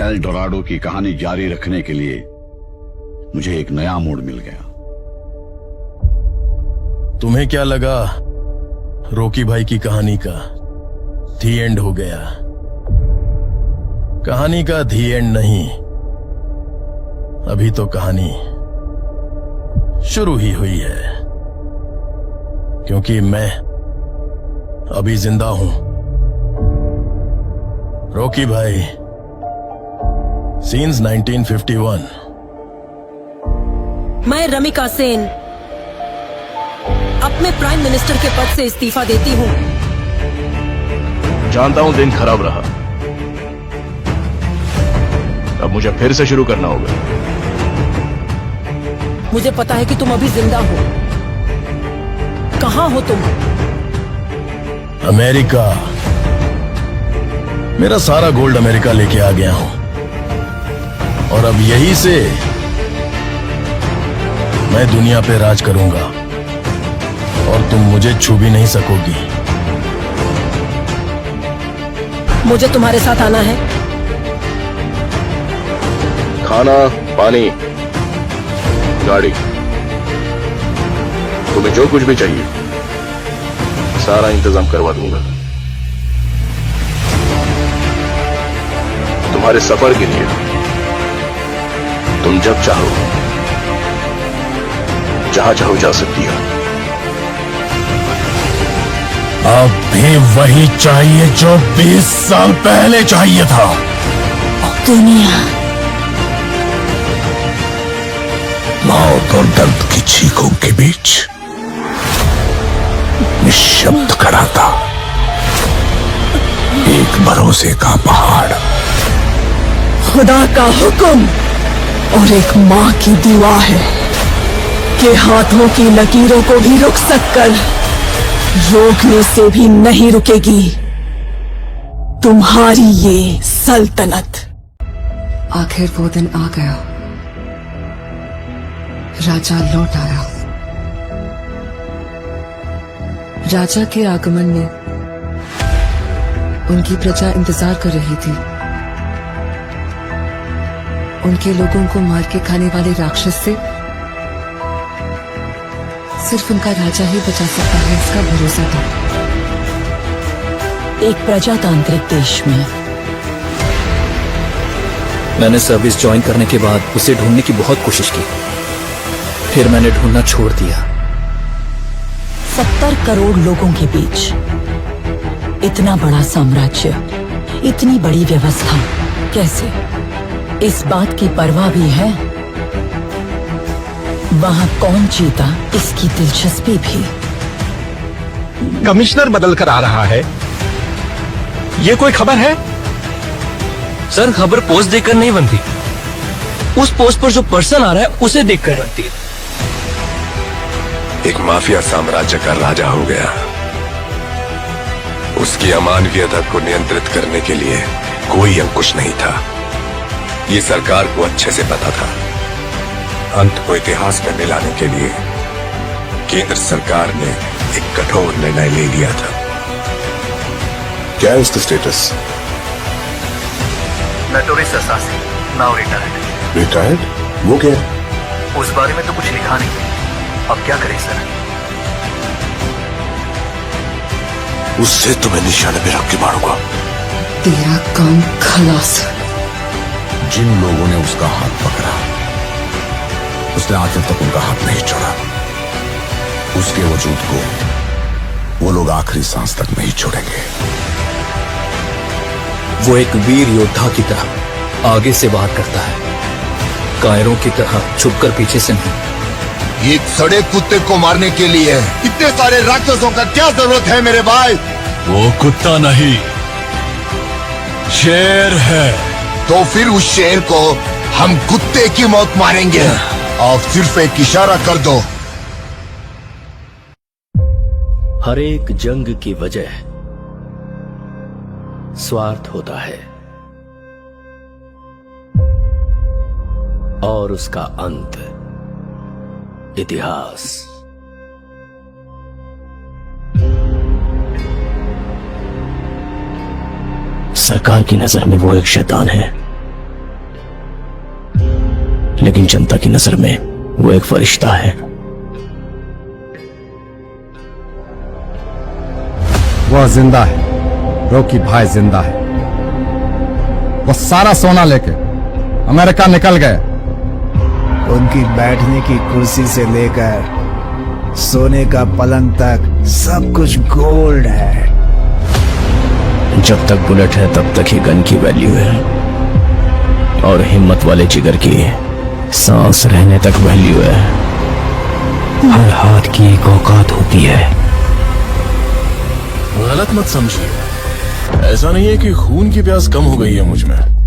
L Dorado की कहानी जारी रखने के लिए मुझे एक नया मोड़ मिल गया। तुम्हें क्या लगा रॉकी भाई की कहानी का दी एंड हो गया? कहानी का दी एंड नहीं, अभी तो कहानी शुरू ही हुई है, क्योंकि मैं अभी जिंदा हूं। रॉकी भाई, सीन्स 1951। मैं रमिका सेन अपने प्राइम मिनिस्टर के पद से इस्तीफा देती हूँ। जानता हूं दिन खराब रहा, अब मुझे फिर से शुरू करना होगा। मुझे पता है कि तुम अभी जिंदा हो। कहाँ हो तुम? अमेरिका। मेरा सारा गोल्ड अमेरिका लेके आ गया हूं, और अब यहीं से मैं दुनिया पे राज करूंगा, और तुम मुझे छू भी नहीं सकोगी। मुझे तुम्हारे साथ आना है। खाना, पानी, गाड़ी, तुम्हें जो कुछ भी चाहिए सारा इंतजाम करवा दूंगा। तुम्हारे सफर के लिए तुम जब चाहो जहां चाहो जा सकती हो। अब भी वही चाहिए जो 20 साल पहले चाहिए था। दुनिया मौत और दर्द की चीखों के बीच निशब्द खड़ा था एक भरोसे का पहाड़। खुदा का हुक्म और एक माँ की दुआ है कि हाथों की लकीरों को भी रुक सककर रोकने से भी नहीं रुकेगी तुम्हारी ये सल्तनत। आखिर वो दिन आ गया, राजा लौट आया। राजा के आगमन में उनकी प्रजा इंतजार कर रही थी। उनके लोगों को मार के खाने वाले राक्षस से सिर्फ उनका राजा ही बचा सकता है, इसका भरोसा था। एक प्रजातांत्रिक देश में मैंने सर्विस ज्वाइन करने के बाद उसे ढूंढने की बहुत कोशिश की, फिर मैंने ढूंढना छोड़ दिया। 70 करोड़ लोगों के बीच इतना बड़ा साम्राज्य, इतनी बड़ी व्यवस्था, कैसे? इस बात की परवाह भी है वहां कौन जीता, इसकी दिलचस्पी भी। कमिश्नर बदल कर आ रहा है, ये कोई खबर है? सर, खबर पोस्ट देखकर नहीं बनती, उस पोस्ट पर जो पर्सन आ रहा है उसे देखकर बनती है। एक माफिया साम्राज्य का राजा हो गया। उसकी अमानवीयता को नियंत्रित करने के लिए कोई अंकुश नहीं था। ये सरकार को अच्छे से पता था। अंत को इतिहास में मिलाने के लिए केंद्र सरकार ने एक कठोर निर्णय ले लिया था। क्या है उसका status? Notorious assassin, now retired. Retired? वो क्या? उस बारे में तो कुछ लिखा नहीं। अब क्या करें सर? उससे तुम्हें निशाने पे रख के मारूंगा। तेरा काम खलास। जिन लोगों ने उसका हाथ पकड़ा, उसने आखिर तक उनका हाथ नहीं छोड़ा। उसके वजूद को वो लोग आखिरी सांस तक नहीं छोड़ेंगे। वो एक वीर योद्धा की तरह आगे से वार करता है, कायरों की तरह छुपकर पीछे से नहीं। एक सड़े कुत्ते को मारने के लिए इतने सारे राक्षसों का क्या जरूरत है मेरे भाई? वो कुत्ता नहीं, शेर है। तो फिर उस शेर को हम कुत्ते की मौत मारेंगे। आप सिर्फ एक इशारा कर दो। हर एक जंग की वजह स्वार्थ होता है, और उसका अंत इतिहास। सरकार की नजर में वो एक शैतान है लेकिन जनता की नजर में वो एक फरिश्ता है। वह जिंदा है, रॉकी भाई जिंदा है। वो सारा सोना लेके अमेरिका निकल गए। उनकी बैठने की कुर्सी से लेकर सोने का पलंग तक सब कुछ गोल्ड है। जब तक बुलेट है तब तक ही गन की वैल्यू है, और हिम्मत वाले जिगर की सांस रहने तक वैल्यू है। हर हाथ की एक औकात होती है। गलत मत समझिए, ऐसा नहीं है कि खून की प्यास कम हो गई है मुझ में।